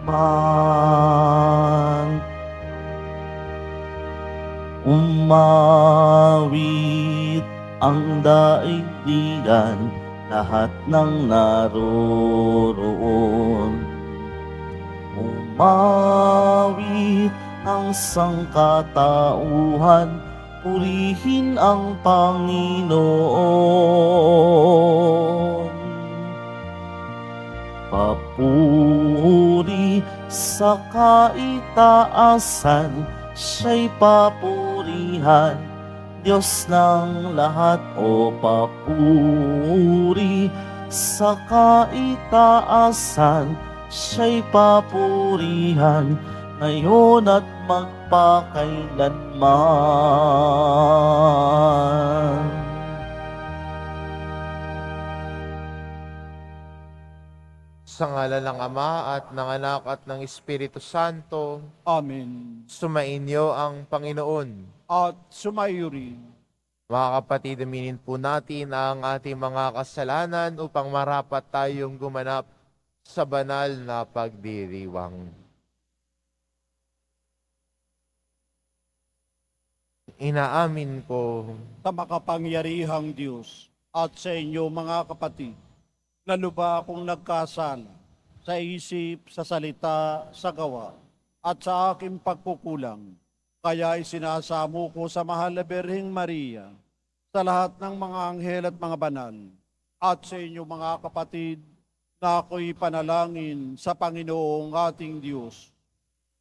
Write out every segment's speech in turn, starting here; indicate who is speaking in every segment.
Speaker 1: harapan. Umawit ang daigdigan, lahat ng naroroon. Umawit ang sangkatauhan, purihin ang Panginoon. Papuri sa kaitaasan, siya'y papurihan, Diyos ng lahat. O papuri sa kaitaasan, siya'y papurihan, ngayon at magpakailanman.
Speaker 2: Sa ngalan ng Ama at ng Anak at ng Espiritu Santo,
Speaker 3: Amen.
Speaker 2: sumainyo ang Panginoon.
Speaker 3: At sumayo rin.
Speaker 2: Mga kapatid, aminin po natin ang ating mga kasalanan upang marapat tayong gumanap sa banal na pagdiriwang. Inaamin ko
Speaker 3: Sa makapangyarihang Diyos at sa inyo mga kapatid, lalo ba akong nagkasala sa isip, sa salita, sa gawa, at sa aking pagkukulang. Kaya isinasamo ko sa mahal na Birheng Maria, sa lahat ng mga anghel at mga banal, at sa inyo mga kapatid, na ako'y panalangin sa Panginoong ating Diyos.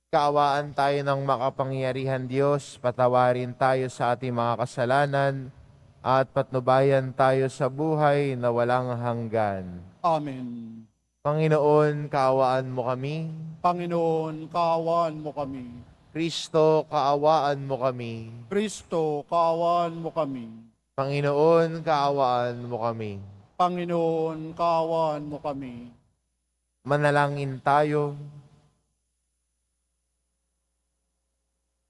Speaker 2: kaawaan tayo ng makapangyarihan Diyos, patawarin tayo sa ating mga kasalanan, at patnubayan tayo sa buhay na walang hanggan.
Speaker 3: Amen.
Speaker 2: Panginoon, kaawaan mo kami.
Speaker 3: Panginoon, kaawaan mo kami.
Speaker 2: Kristo, kaawaan mo kami.
Speaker 3: Kristo, kaawaan mo kami.
Speaker 2: Panginoon, kaawaan mo kami.
Speaker 3: Panginoon, kaawaan mo kami.
Speaker 2: Manalangin tayo.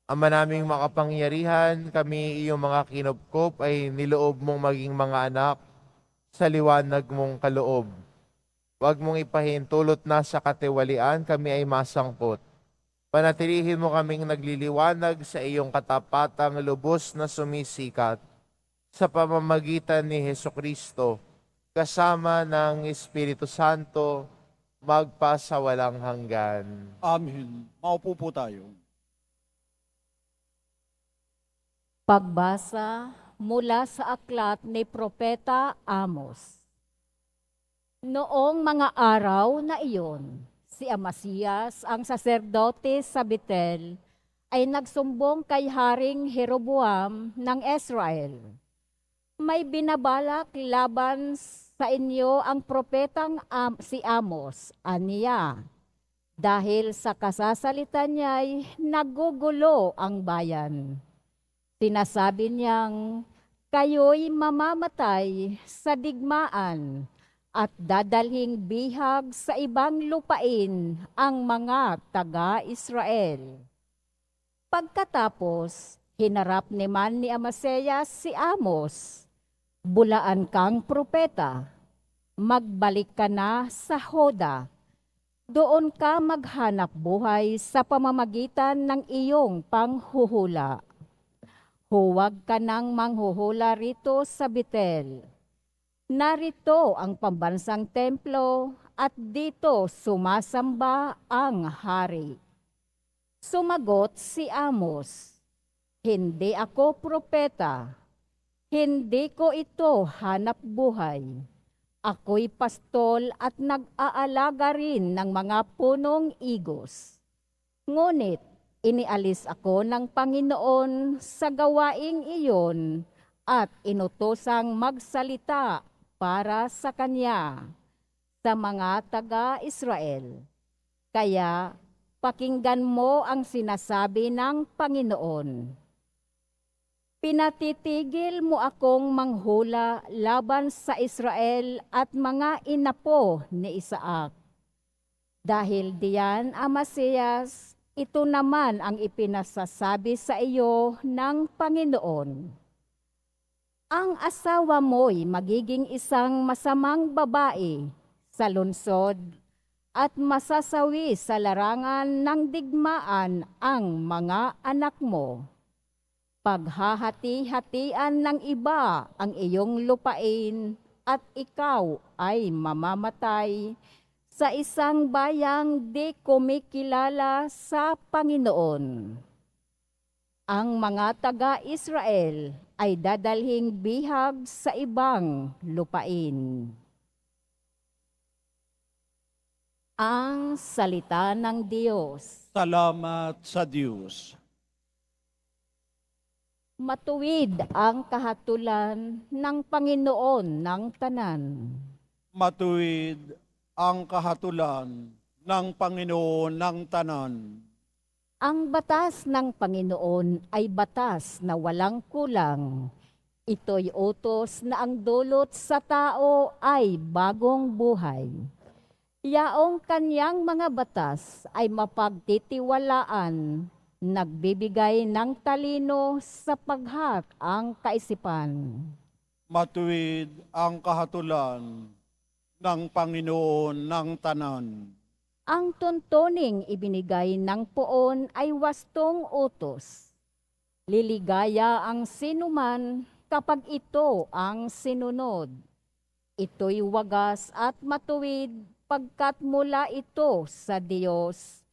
Speaker 2: Ama naming makapangyarihan, kami iyong mga kinupkop ay niloob mong maging mga anak sa liwanag mong kaloob. Huwag mong ipahintulot na sa katiwalian kami ay masangkot. Panatilihin mo kaming nagliliwanag sa iyong katapatang lubos na sumisikat sa pamamagitan ni Hesukristo, kasama ng Espiritu Santo, magpasawalang hanggan.
Speaker 3: Amen. Maupo po tayo.
Speaker 4: Pagbasa mula sa aklat ni Propeta Amos. Noong mga araw na iyon, si Amasias, ang saserdote sa Betel, ay nagsumbong kay Haring Jeroboam ng Israel. May binabalak laban sa inyo ang propetang si Amos, aniya. Dahil sa kasasalita niya'y nagugulo ang bayan. Sinasabi niyang, kayo'y mamamatay sa digmaan at dadalhing bihag sa ibang lupain ang mga taga-Israel. Pagkatapos, hinarap naman ni Amasias si Amos, bulaan kang propeta, magbalik ka na sa Hoda. Doon ka maghanap buhay sa pamamagitan ng iyong panghuhula. Huwag ka nang manghuhula rito sa Betel. Narito ang pambansang templo at dito sumasamba ang hari. Sumagot si Amos, hindi ako propeta, hindi ko ito hanap buhay. Ako'y pastol at nag-aalaga rin ng mga punong igos. Ngunit inialis ako ng Panginoon sa gawaing iyon at inutosang magsalita para sa Kanya, sa mga taga-Israel. Kaya pakinggan mo ang sinasabi ng Panginoon. Pinatitigil mo akong manghula laban sa Israel at mga inapo ni Isaac. Dahil diyan, Amasias, ito naman ang ipinasasabi sa iyo ng Panginoon. Ang asawa mo'y magiging isang masamang babae sa lungsod at masasawi sa larangan ng digmaan ang mga anak mo. Paghahati-hatian ng iba ang iyong lupain at ikaw ay mamamatay sa isang bayang di kumikilala sa Panginoon. Ang mga taga-Israel ay dadalhing bihag sa ibang lupain. Ang salita ng Diyos.
Speaker 3: Salamat sa Diyos.
Speaker 4: Matuwid ang kahatulan ng Panginoon ng tanan.
Speaker 3: Matuwid ang kahatulan ng Panginoon ng tanan.
Speaker 4: Ang batas ng Panginoon ay batas na walang kulang. Ito'y utos na ang dulot sa tao ay bagong buhay. Yaong kanyang mga batas ay mapagtitiwalaan, nagbibigay ng talino sa paghak ang kaisipan.
Speaker 3: Matuwid ang kahatulan ng Panginoon ng tanan.
Speaker 4: Ang tuntuning ibinigay ng poon ay wastong utos. Liligaya ang sinuman kapag ito ang sinunod. Ito'y wagas at matuwid pagkat mula ito sa Diyos.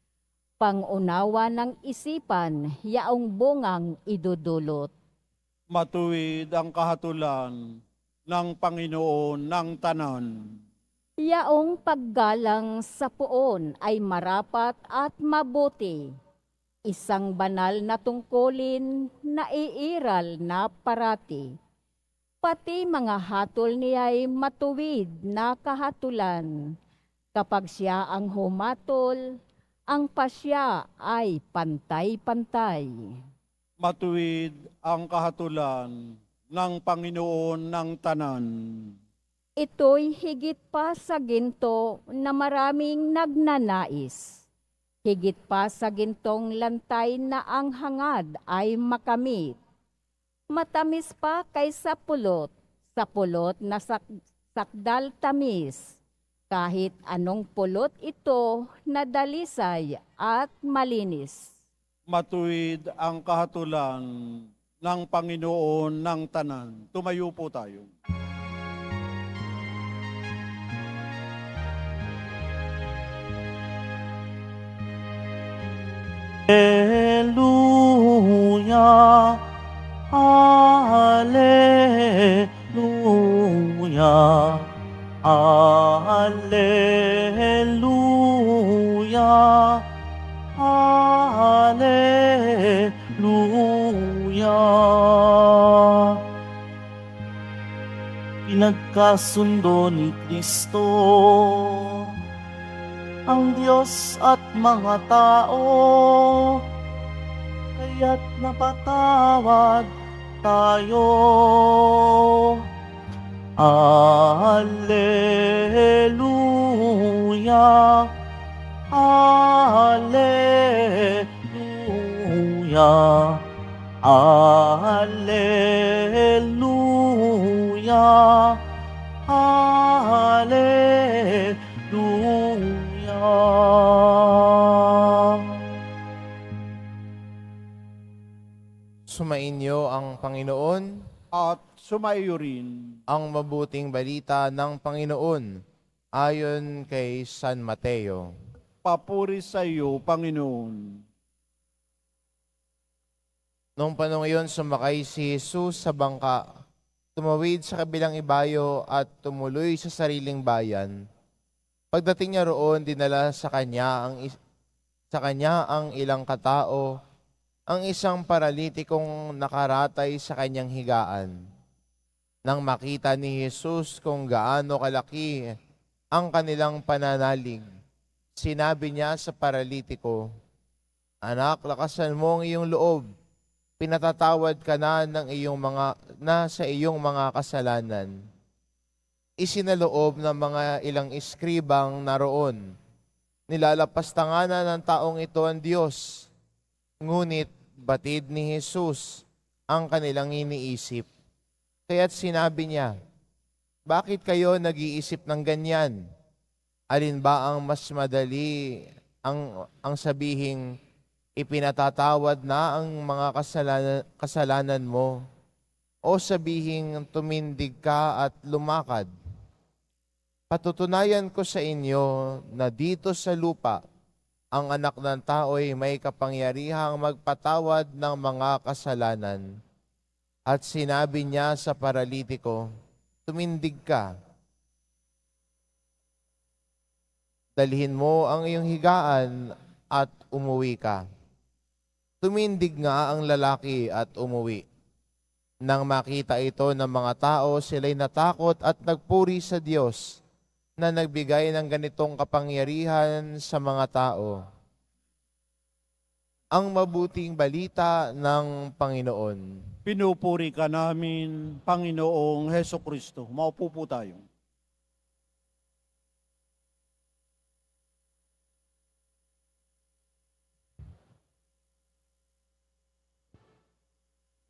Speaker 4: Pangunawa ng isipan, yaong bungang idudulot.
Speaker 3: Matuwid ang kahatulan ng Panginoon ng tanan.
Speaker 4: Yaong paggalang sa poon ay marapat at mabuti. Isang banal na tungkulin na iiral na parati. Pati mga hatol niya'y matuwid na kahatulan. Kapag siya ang humatol, ang pasya ay pantay-pantay.
Speaker 3: Matuwid ang kahatulan ng Panginoon ng tanan.
Speaker 4: Ito'y higit pa sa ginto na maraming nagnanais. Higit pa sa gintong lantay na ang hangad ay makamit. Matamis pa kaysa pulot, sa pulot na sakdal tamis. Kahit anong pulot ito na dalisay at malinis.
Speaker 3: Matuwid ang kahatulan ng Panginoon ng tanan. Tumayo po tayo.
Speaker 1: Hallelujah, Hallelujah, Hallelujah, Hallelujah. Pinagkasundo ni Kristo ang Diyos at mga tao, kaya't napatawad tayo. Alleluia, Alleluia, Alleluia, Alleluia.
Speaker 2: Sumainyo ang Panginoon,
Speaker 3: At sumaiyo rin
Speaker 2: ang mabuting balita ng Panginoon ayon kay San Mateo.
Speaker 3: papuri sa iyo, Panginoon.
Speaker 2: Noong panahon iyon, sumakay si Jesus sa bangka, tumawid sa kabilang ibayo at tumuloy sa sariling bayan. Pagdating niya roon, dinala sa kanya ang ilang katao, ang isang paralitikong nakaratay sa kanyang higaan. Nang makita ni Jesus kung gaano kalaki ang kanilang pananalig, sinabi niya sa paralitiko, "Anak, lakasan mo ang iyong loob. Pinatatawad ka na sa iyong mga kasalanan." Isinaloob ng mga ilang iskribang naroon. Nilalapastanganan ng taong ito ang Diyos. Ngunit batid ni Jesus ang kanilang iniisip. Kaya't sinabi niya, "Bakit kayo nag-iisip ng ganyan? Alin ba ang mas madali ang sabihing ipinatatawad na ang mga kasalanan mo o sabihing tumindig ka at lumakad? Patutunayan ko sa inyo na dito sa lupa, ang anak ng tao ay may kapangyarihang magpatawad ng mga kasalanan. At sinabi niya sa paralitiko, tumindig ka. Dalhin mo ang iyong higaan at umuwi ka. Tumindig nga ang lalaki at umuwi. Nang makita ito ng mga tao, sila'y natakot at nagpuri sa Diyos na nagbigay ng ganitong kapangyarihan sa mga tao. Ang mabuting balita ng Panginoon.
Speaker 3: Pinupuri ka namin, Panginoong Heso Kristo. Maupo po tayo.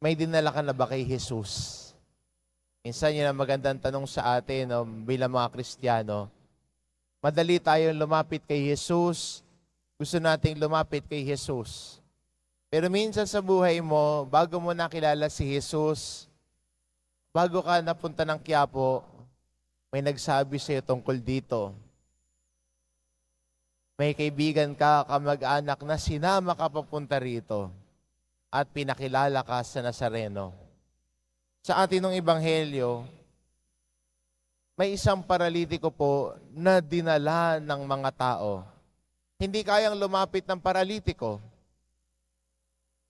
Speaker 2: May dinala ka na ba kay Jesus? Minsan yun ang magandang tanong sa atin bilang mga Kristiyano. Madali tayong lumapit kay Jesus. Gusto nating lumapit kay Jesus. Pero minsan sa buhay mo, bago mo nakilala si Jesus, bago ka napunta ng Quiapo, may nagsabi sa'yo tungkol dito. May kaibigan ka, kamag-anak na sinama ka papunta rito at pinakilala ka sa Nazareno. Sa atin ng Ebanghelyo, may isang paralitiko po na dinala ng mga tao. Hindi kayang lumapit ng paralitiko,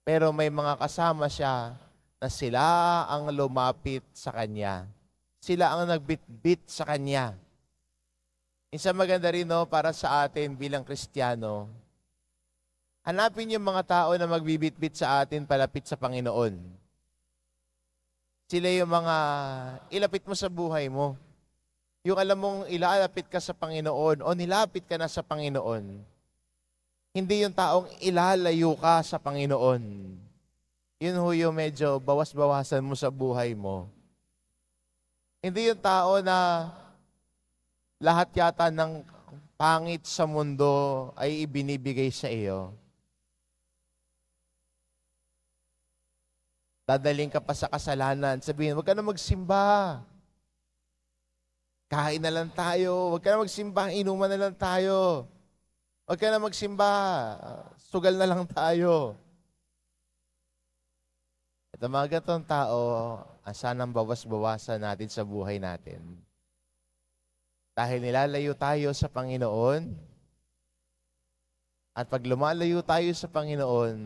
Speaker 2: pero may mga kasama siya na sila ang lumapit sa kanya. Sila ang nagbitbit sa kanya. Isang maganda rin para sa atin bilang Kristiyano, hanapin yung mga tao na magbibitbit sa atin palapit sa Panginoon. Sila yung mga ilapit mo sa buhay mo. Yung alam mong ilalapit ka sa Panginoon o nilapit ka na sa Panginoon. Hindi yung taong ilalayo ka sa Panginoon. Yun yung medyo bawas-bawasan mo sa buhay mo. Hindi yung tao na lahat yata ng pangit sa mundo ay ibinibigay sa iyo. Dadaling ka pa sa kasalanan. Sabihin, huwag ka na magsimba. Kain na lang tayo. Huwag ka na magsimba. Inuman na lang tayo. Huwag ka na magsimba. Sugal na lang tayo. Ito mga gatong tao, sanang bawas-bawasan natin sa buhay natin. Dahil nilalayo tayo sa Panginoon, at pag lumalayo tayo sa Panginoon,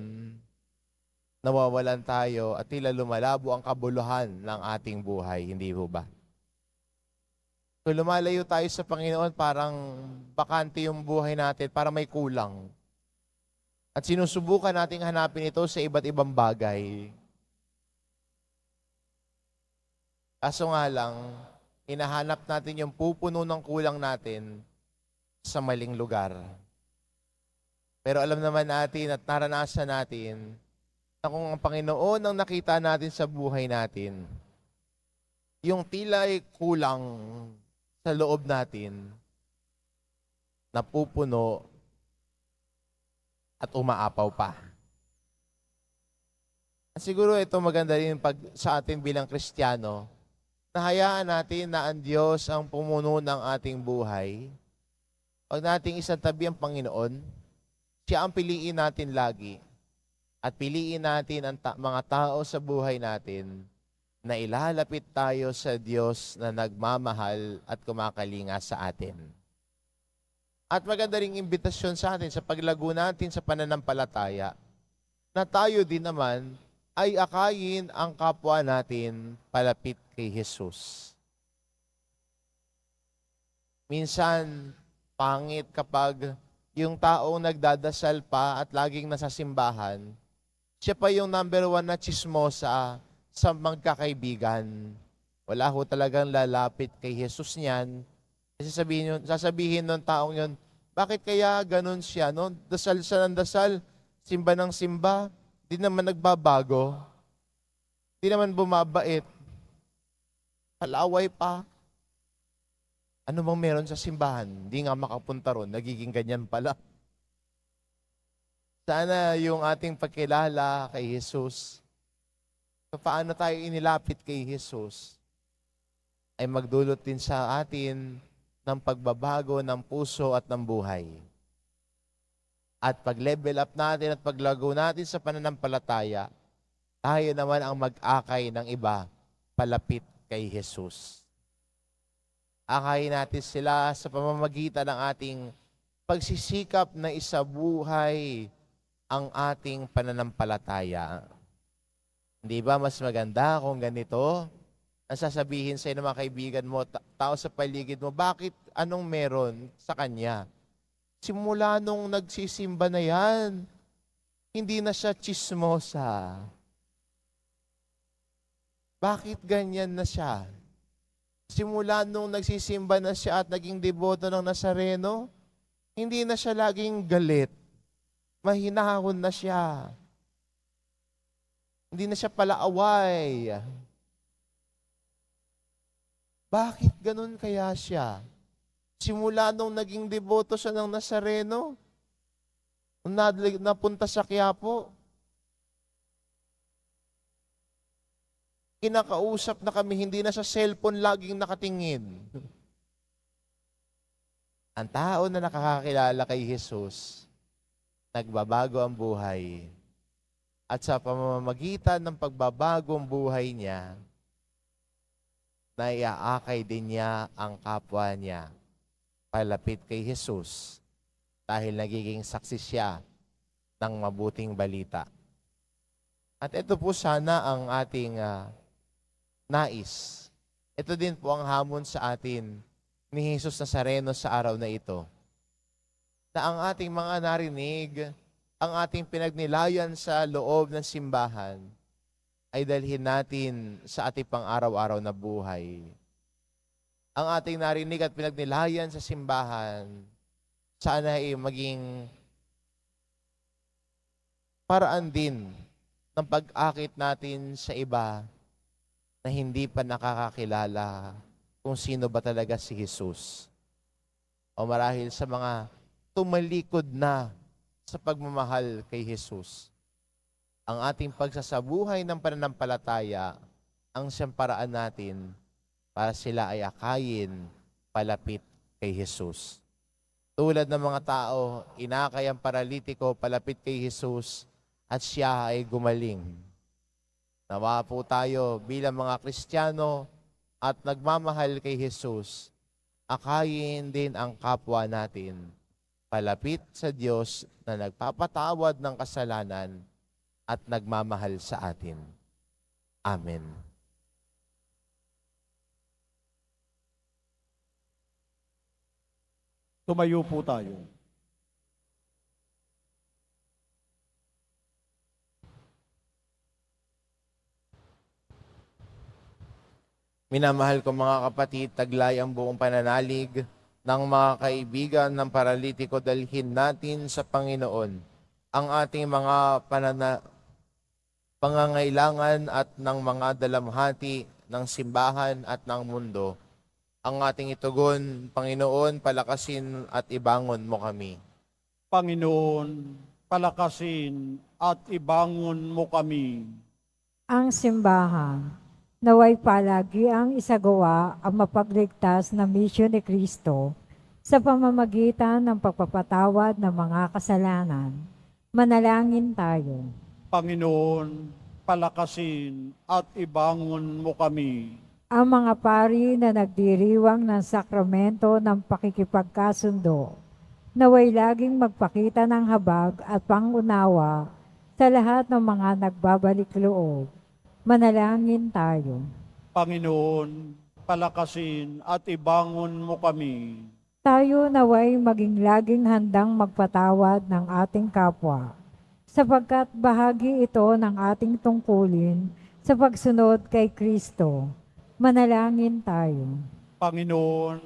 Speaker 2: nawawalan tayo at tila lumalabo ang kabuluhan ng ating buhay, hindi ho ba? Kung lumalayo tayo sa Panginoon, parang bakante yung buhay natin, parang may kulang. At sinusubukan nating hanapin ito sa iba't ibang bagay. Kaso nga lang, hinahanap natin yung pupuno ng kulang natin sa maling lugar. Pero alam naman natin at naranasan natin na kung ang Panginoon ang nakita natin sa buhay natin, yung tila ay kulang sa loob natin, napupuno at umaapaw pa. At siguro ito maganda rin sa atin bilang Kristiyano, na hayaan natin na ang Diyos ang pumuno ng ating buhay. Huwag nating isatabi ang Panginoon, siya ang piliin natin lagi. At piliin natin ang mga tao sa buhay natin na ilalapit tayo sa Diyos na nagmamahal at kumakalinga sa atin. At maganda ring imbitasyon sa atin sa paglago natin sa pananampalataya na tayo din naman ay akayin ang kapwa natin palapit kay Jesus. Minsan, pangit kapag yung taong nagdadasal pa at laging nasa simbahan, siya pa yung number 1 na chismosa sa magkakaibigan. Wala ho talagang lalapit kay Jesus niyan. Sasabihin ng taong yun, bakit kaya ganun siya? No? Dasal siya ng dasal, simba ng simba, di naman nagbabago. Di naman bumabait. Palaway pa. Ano bang meron sa simbahan? Hindi nga makapunta ron, nagiging ganyan pala. Sana yung ating pagkilala kay Jesus, paano tayo inilapit kay Jesus, ay magdulot din sa atin ng pagbabago ng puso at ng buhay. At pag-level up natin at paglago natin sa pananampalataya, tayo naman ang mag-akay ng iba palapit kay Jesus. Akayin natin sila sa pamamagitan ng ating pagsisikap na isabuhay ang ating pananampalataya. Hindi ba mas maganda kung ganito? Ang sasabihin sa ng mga kaibigan mo, tao sa paligid mo, bakit anong meron sa kanya? Simula nung nagsisimba na yan, hindi na siya chismosa. Bakit ganyan na siya? Simula nung nagsisimba na siya at naging deboto ng Nazareno, hindi na siya laging galit. Mahinahon na siya. Hindi na siya palaaway. Bakit ganun kaya siya? Simula nung naging deboto siya ng Nazareno, napunta sa Quiapo, kinakausap na kami, hindi na sa cellphone laging nakatingin. Ang tao na nakakakilala kay Jesus, nagbabago ang buhay. At sa pamamagitan ng pagbabagong buhay niya, naiaakay din niya ang kapwa niya palapit kay Jesus dahil nagiging saksi siya ng mabuting balita. At ito po sana ang ating nais. Ito din po ang hamon sa atin ni Jesus Nazareno sa araw na ito. Na ang ating mga narinig, ang ating pinagnilayan sa loob ng simbahan, ay dalhin natin sa ating pang-araw-araw na buhay. Ang ating narinig at pinagnilayan sa simbahan, sana ay maging paraan din ng pag-akit natin sa iba na hindi pa nakakakilala kung sino ba talaga si Jesus. O marahil sa mga tumalikod na sa pagmamahal kay Jesus. Ang ating pagsasabuhay ng pananampalataya ang siyang paraan natin para sila ay akayin palapit kay Jesus. Tulad ng mga tao, inakay ang paralitiko palapit kay Jesus at siya ay gumaling. Nawa po tayo bilang mga Kristiyano at nagmamahal kay Jesus, akayin din ang kapwa natin palapit sa Diyos na nagpapatawad ng kasalanan at nagmamahal sa atin. Amen.
Speaker 3: Tumayo po tayo.
Speaker 2: Minamahal ko mga kapatid, taglay ang buong pananalig ng mga kaibigan ng paralitiko, dalhin natin sa Panginoon ang ating mga pangangailangan at ng mga dalamhati ng simbahan at ng mundo. Ang ating itugon, Panginoon, palakasin at ibangon mo kami.
Speaker 3: Panginoon, palakasin at ibangon mo kami.
Speaker 5: Ang simbahan, naway palagi ang isagawa ang mapagligtas na misyon ni Kristo sa pamamagitan ng pagpapatawad ng mga kasalanan. Manalangin tayo.
Speaker 3: Panginoon, palakasin at ibangon mo kami.
Speaker 5: Ang mga pari na nagdiriwang ng sakramento ng pakikipagkasundo, naway laging magpakita ng habag at pangunawa sa lahat ng mga nagbabalik loob. Manalangin tayo.
Speaker 3: Panginoon, palakasin at ibangon mo kami.
Speaker 5: Tayo naway maging laging handang magpatawad ng ating kapwa, sapagkat bahagi ito ng ating tungkulin sa pagsunod kay Kristo. Manalangin tayo.
Speaker 3: Panginoon,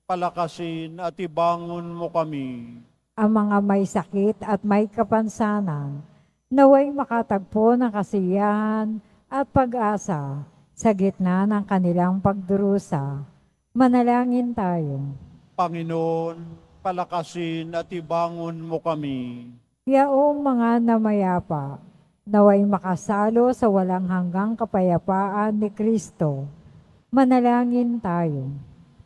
Speaker 3: palakasin at ibangon mo kami.
Speaker 5: Ang mga may sakit at may kapansanan, naway makatagpo ng kasiyahan at pag-asa sa gitna ng kanilang pagdurusa. Manalangin tayo.
Speaker 3: Panginoon, palakasin at ibangon mo kami.
Speaker 5: Yaong mga namayapa, naway makasalo sa walang hanggang kapayapaan ni Kristo. Manalangin tayo.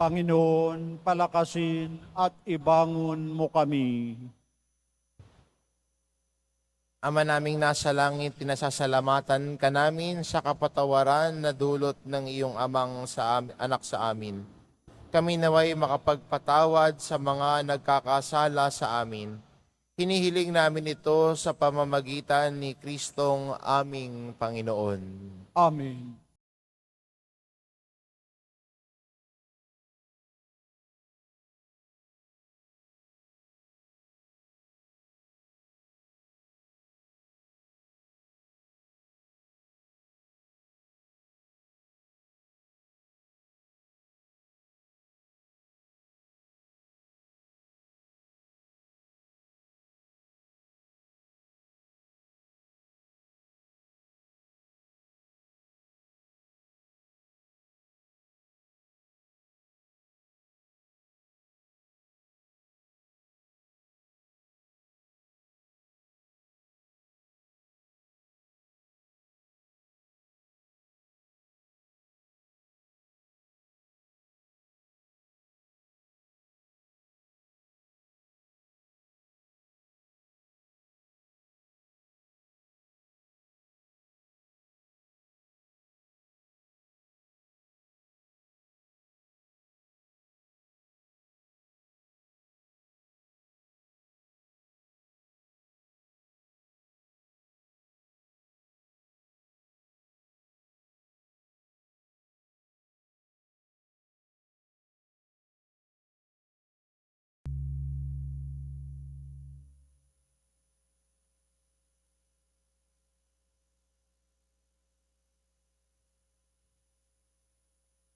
Speaker 3: Panginoon, palakasin at ibangon mo kami.
Speaker 2: Ama naming nasa langit, pinasasalamatan ka namin sa kapatawaran na dulot ng iyong anak sa amin. Kami naway makapagpatawad sa mga nagkakasala sa amin. Hinihiling namin ito sa pamamagitan ni Kristong aming Panginoon.
Speaker 3: Amen.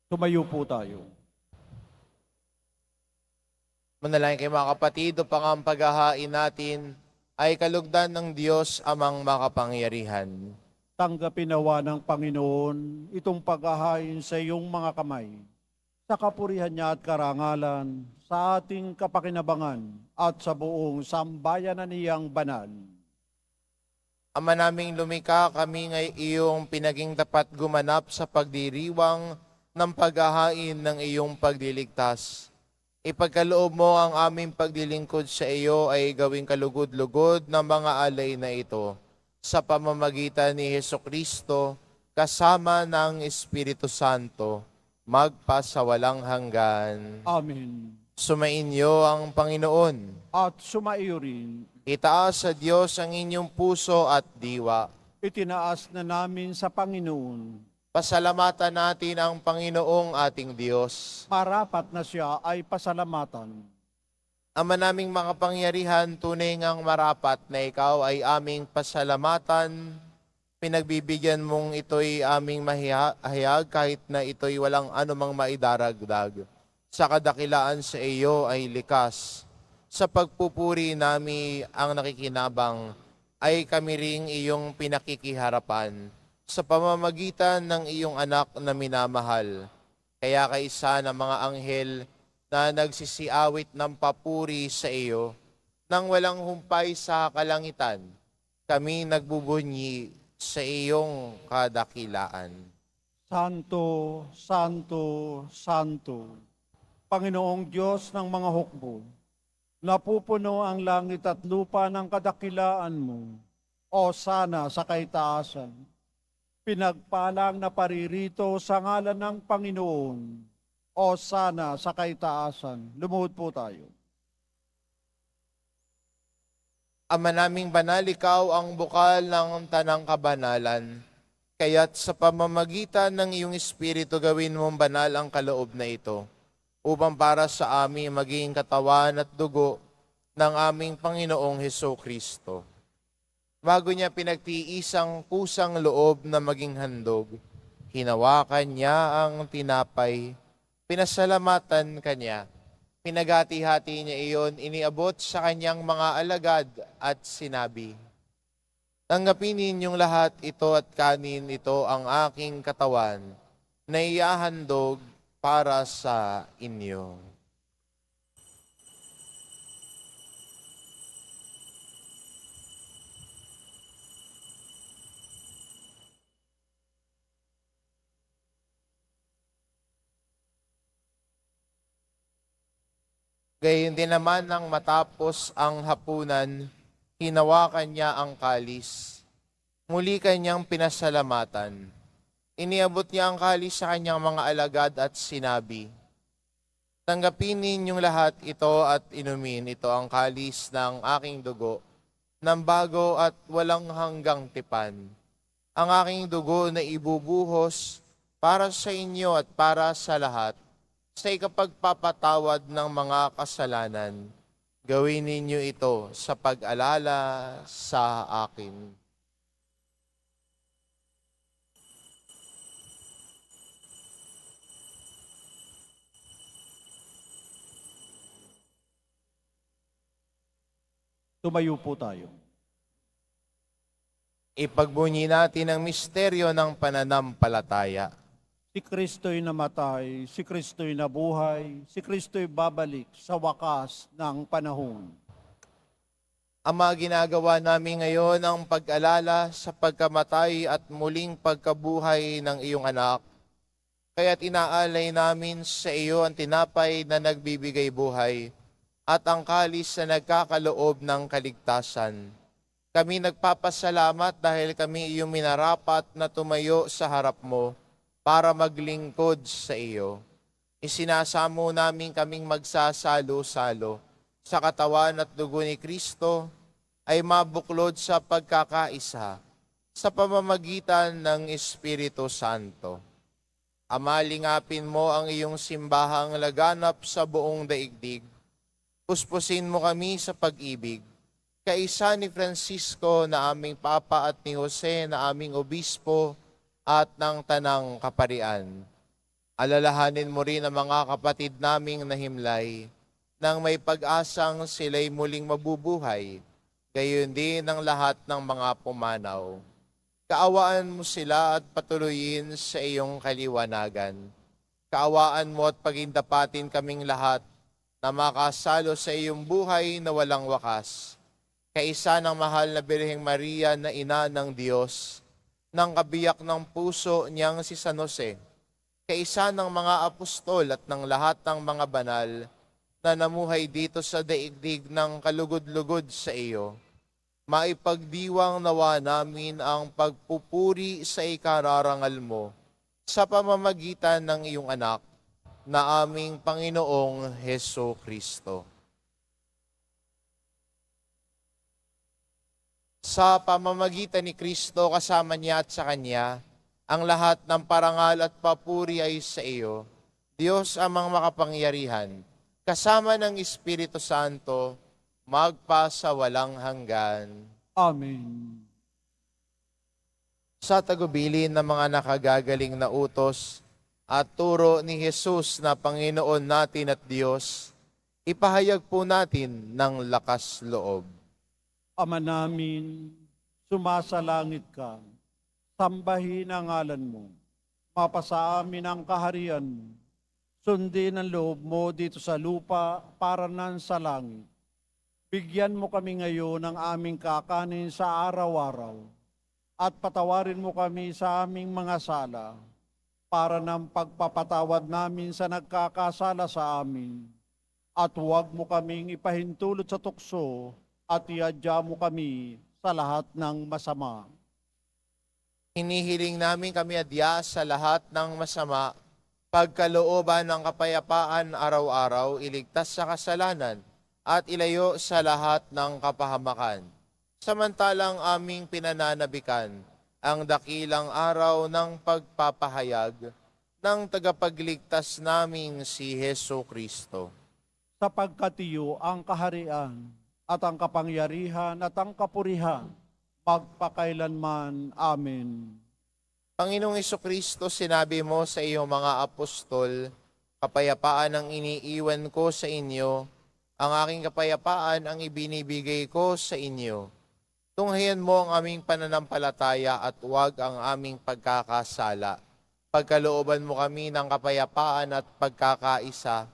Speaker 3: Tumayo po tayo.
Speaker 2: Manalangin kayo mga kapatid, upang ang paghahain natin ay kalugdan ng Diyos amang makapangyarihan.
Speaker 3: Tanggapin nawa ng Panginoon itong paghahain sa iyong mga kamay, sa kapurihan niya at karangalan, sa ating kapakinabangan at sa buong sambayanan niyang banal.
Speaker 2: Ama naming lumikha, kami ngay iyong pinaging tapat gumanap sa pagdiriwang ng paghahain ng iyong pagliligtas. Ipagkaloob mo ang aming paglilingkod sa iyo ay gawing kalugod-lugod ng mga alay na ito sa pamamagitan ni Hesukristo kasama ng Espiritu Santo magpasawalang hanggan.
Speaker 3: Amen.
Speaker 2: Sumainyo ang Panginoon.
Speaker 3: At sumaiyo rin,
Speaker 2: Itaas sa Diyos ang inyong puso at diwa.
Speaker 3: itinaas na namin sa Panginoon.
Speaker 2: Pasalamatan natin ang Panginoong ating Diyos.
Speaker 3: Marapat na siya ay pasalamatan.
Speaker 2: Ama naming makapangyarihan, tunay ngang marapat na ikaw ay aming pasalamatan. Pinagbibigyan mong ito'y aming mahayag kahit na ito'y walang anumang maidaragdag. Sa kadakilaan sa iyo ay likas. Sa pagpupuri nami ang nakikinabang ay kami ring iyong pinakikiharapan sa pamamagitan ng iyong anak na minamahal. Kaya kaisa ng mga anghel na nagsisiawit ng papuri sa iyo, nang walang humpay sa kalangitan, kami nagbubunyi sa iyong kadakilaan.
Speaker 3: Santo, Santo, Santo, Panginoong Diyos ng mga hukbo, napupuno ang langit at lupa ng kadakilaan mo, o sana sa kaitaasan. Pinagpalang na paririto sa ngalan ng Panginoon, o sana sa kaitaasan. Lumuhod po tayo.
Speaker 2: Ama naming banal, ikaw ang bukal ng tanang kabanalan. Kaya't sa pamamagitan ng iyong Espiritu gawin mong banal ang kaloob na ito, upang para sa amin maging katawan at dugo ng aming Panginoong Hesukristo. Bago niya pinagtiisang kusang loob na maging handog, hinawakan niya ang tinapay, pinasalamatan kanya, pinagati-hati niya iyon, iniabot sa kanyang mga alagad at sinabi, "Tanggapin ninyong lahat ito at kanin ito ang aking katawan, na iahandog para sa inyo. Gayon din naman nang matapos ang hapunan, hinawakan niya ang kalis. Muli kanyang pinasalamatan. Iniabot niya ang kalis sa kanyang mga alagad at sinabi, "Tanggapin ninyong lahat ito at inumin. Ito ang kalis ng aking dugo, ng bago at walang hanggang tipan. Ang aking dugo na ibubuhos para sa inyo at para sa lahat, sa ikapagpapatawad ng mga kasalanan. Gawin ninyo ito sa pag-alala sa akin."
Speaker 3: Tumayo po tayo.
Speaker 2: Ipagbunyi natin ang misteryo ng pananampalataya.
Speaker 3: Si Kristo'y namatay, si Kristo'y nabuhay, si Kristo'y babalik sa wakas ng panahon.
Speaker 2: Ama, ginagawa namin ngayon ang pag-alala sa pagkamatay at muling pagkabuhay ng iyong anak. Kaya't inaalay namin sa iyo ang tinapay na nagbibigay buhay at ang kalis na nagkakaloob ng kaligtasan. Kami nagpapasalamat dahil kami iyong minarapat na tumayo sa harap mo para maglingkod sa iyo. Isinasamo namin kaming magsasalo-salo sa katawan at dugo ni Kristo ay mabuklod sa pagkakaisa sa pamamagitan ng Espiritu Santo. Ama, lingapin mo ang iyong simbahang laganap sa buong daigdig. Puspusin mo kami sa pag-ibig. Kaisa ni Francisco na aming Papa at ni Jose na aming Obispo at ng Tanang Kaparian. Alalahanin mo rin ang mga kapatid naming nahimlay nang may pag-asang sila'y muling mabubuhay, gayon din ang lahat ng mga pumanaw. Kaawaan mo sila at patuloyin sa iyong kaliwanagan. Kaawaan mo at pagindapatin kaming lahat na makasalo sa iyong buhay na walang wakas. Kaisa ng mahal na Birheng Maria na ina ng Diyos, ng kabiyak ng puso niyang si San Jose, kaisa ng mga apostol at ng lahat ng mga banal na namuhay dito sa daigdig ng kalugod-lugod sa iyo, maipagdiwang nawa namin ang pagpupuri sa ikararangal mo sa pamamagitan ng iyong anak na aming Panginoong Heso Kristo. Sa pamamagitan ni Kristo kasama niya at sa Kanya, ang lahat ng parangal at papuri ay sa iyo, Diyos amang makapangyarihan, kasama ng Espiritu Santo, magpasawalang hanggan.
Speaker 3: Amen.
Speaker 2: Sa tagubilin ng mga nakagagaling na utos at turo ni Jesus na Panginoon natin at Diyos, ipahayag po natin ng lakas loob.
Speaker 3: Ama namin, sumasalangit ka, sambahin ang ngalan mo, mapasa amin ang kaharian mo, sundin ang loob mo dito sa lupa para nan sa langit. Bigyan mo kami ngayon ng aming kakanin sa araw-araw, at patawarin mo kami sa aming mga sala, para ng pagpapatawad namin sa nagkakasala sa amin, at huwag mo kaming ipahintulot sa tukso, at iadya mo kami sa lahat ng masama.
Speaker 2: Hinihiling namin kami adya sa lahat ng masama, pagkalooban ng kapayapaan araw-araw, iligtas sa kasalanan, at ilayo sa lahat ng kapahamakan. Samantalang aming pinananabikan ang dakilang araw ng pagpapahayag ng tagapagligtas naming si Heso Kristo.
Speaker 3: Sapagkat iyo ang kaharian, at ang kapangyarihan at ang kapurihan, magpakailanman. Amen.
Speaker 2: Panginoong Hesukristo, sinabi mo sa iyong mga apostol, kapayapaan ang iniiwan ko sa inyo, ang aking kapayapaan ang ibinibigay ko sa inyo. Tunghayan mo ang aming pananampalataya at huwag ang aming pagkakasala. Pagkalooban mo kami ng kapayapaan at pagkakaisa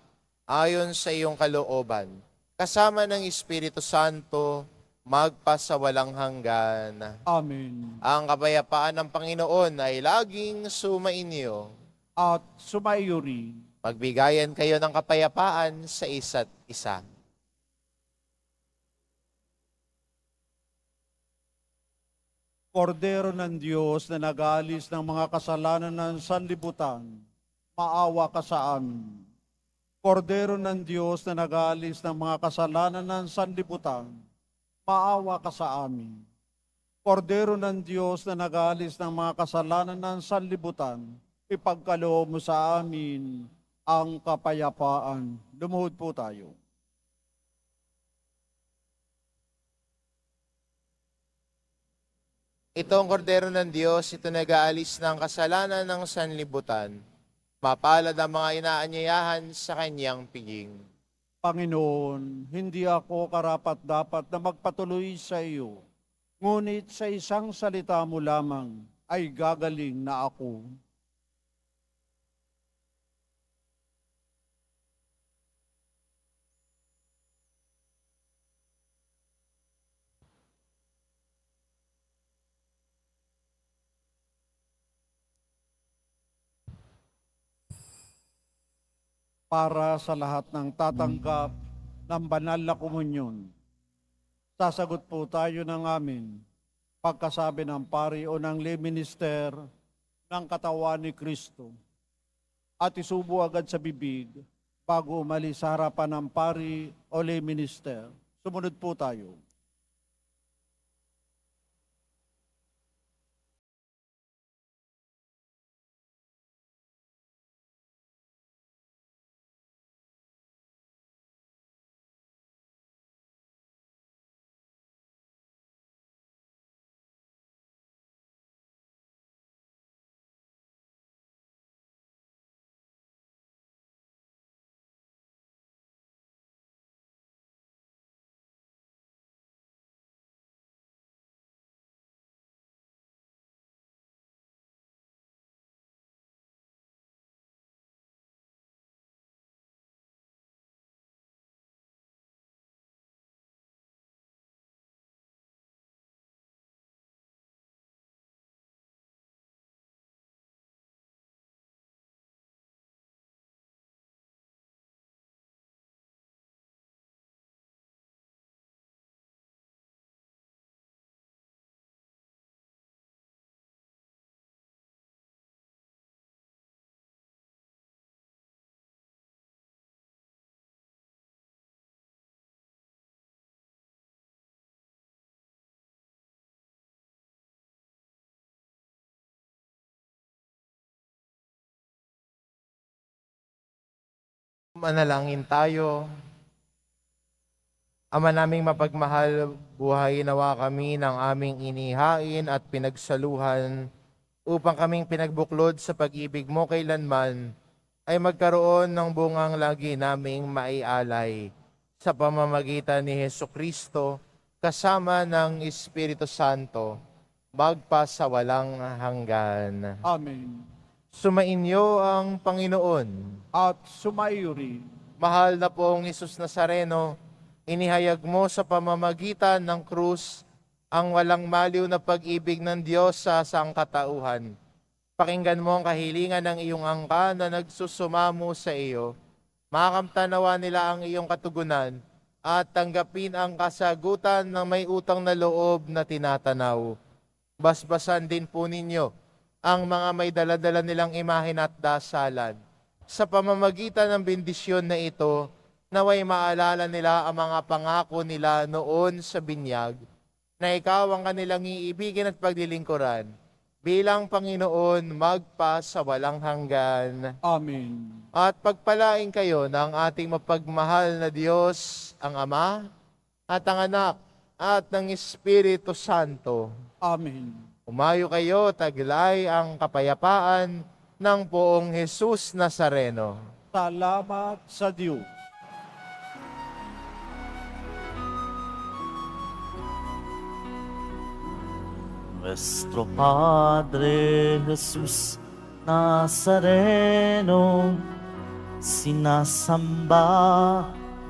Speaker 2: ayon sa iyong kalooban, kasama ng Espiritu Santo, magpasawalang hanggan.
Speaker 3: Amen.
Speaker 2: Ang kapayapaan ng Panginoon ay laging sumainyo.
Speaker 3: At sumaiyo rin.
Speaker 2: Magbigayan kayo ng kapayapaan sa isa't isa.
Speaker 3: Kordero ng Diyos na nag-aalis ng mga kasalanan ng sanlibutan, maawa ka sa amin. Kordero ng Diyos na nag-aalis ng mga kasalanan ng sanlibutan, maawa ka sa amin. Kordero ng Diyos na nag-aalis ng mga kasalanan ng sanlibutan, ipagkaloob mo sa amin ang kapayapaan. Lumuhod po tayo.
Speaker 2: Ito ang kordero ng Diyos, ito nag-aalis ng kasalanan ng sanlibutan. Mapalad ang mga inaanyayahan sa kanyang piging.
Speaker 3: Panginoon, hindi ako karapat-dapat na magpatuloy sa iyo, ngunit sa isang salita mo lamang ay gagaling na ako. Para sa lahat ng tatanggap ng banal na komunyon, sasagot po tayo ng amin pagkasabi ng pari o ng lay minister ng katawan ni Kristo at isubo agad sa bibig bago umalis sa harapan ng pari o lay minister. Sumunod po tayo.
Speaker 2: Manalangin tayo. Ama naming mapagmahal, buhay nawa kami ng aming inihain at pinagsaluhan upang kaming pinagbuklod sa pag-ibig mo kailanman ay magkaroon ng bungang lagi naming maialay sa pamamagitan ni Hesukristo kasama ng Espiritu Santo magpasawalang hanggan.
Speaker 3: Amen.
Speaker 2: Sumainyo ang Panginoon.
Speaker 3: At sumaiyo rin.
Speaker 2: Mahal na pong Hesus Nazareno, inihayag mo sa pamamagitan ng krus ang walang maliw na pag-ibig ng Diyos sa sangkatauhan. Pakinggan mo ang kahilingan ng iyong angka na nagsusumamo sa iyo. Makamtanawa nila ang iyong katugunan at tanggapin ang kasagutan ng may utang na loob na tinatanaw. Basbasan din po ninyo ang mga may daladala nilang imahen at dasalan. Sa pamamagitan ng bendisyon na ito, naway maalala nila ang mga pangako nila noon sa binyag, na ikaw ang kanilang iibigin at paglilingkuran, bilang Panginoon magpa sa walang hanggan.
Speaker 3: Amen.
Speaker 2: At pagpalain kayo ng ating mapagmahal na Diyos, ang Ama, at ang Anak, at ng Espiritu Santo.
Speaker 3: Amen.
Speaker 2: Umayo kayo, taglay ang kapayapaan ng poong Hesus Nazareno.
Speaker 3: Salamat sa Diyos.
Speaker 1: Nuestro Padre Jesús, Nazareno, sinasamba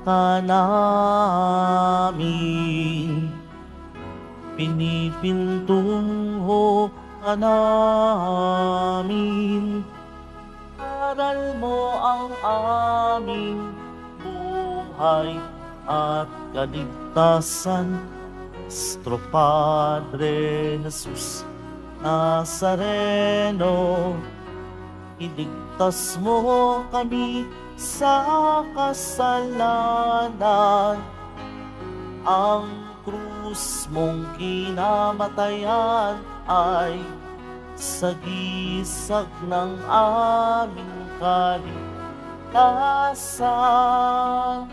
Speaker 1: ka namin. Pinipintungo ka namin. Aral mo ang aming buhay at kaligtasan. Nuestro Padre Jesus Nazareno, iligtas mo kami sa kasalanan. Ang krus mong kinamatayan ay sagisag ng aming kaligtasan.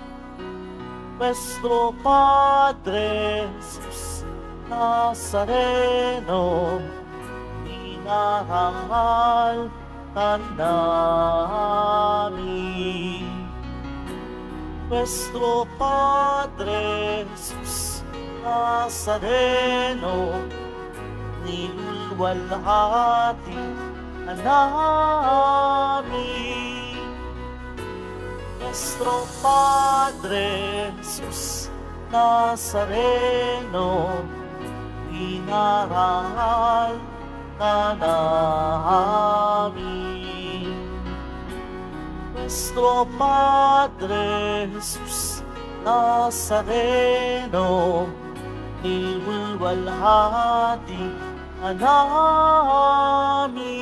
Speaker 1: Nuestro Padre Jesus Nazareno, inahangal ka namin. Nuestro Padre Jesus Nazareno, nilulwalhati ka namin. Nuestro Padre Jesus Nazareno, inarangal ka namin. Nuestro Padre Jesus Nazareno, nilulwalhati ka namin.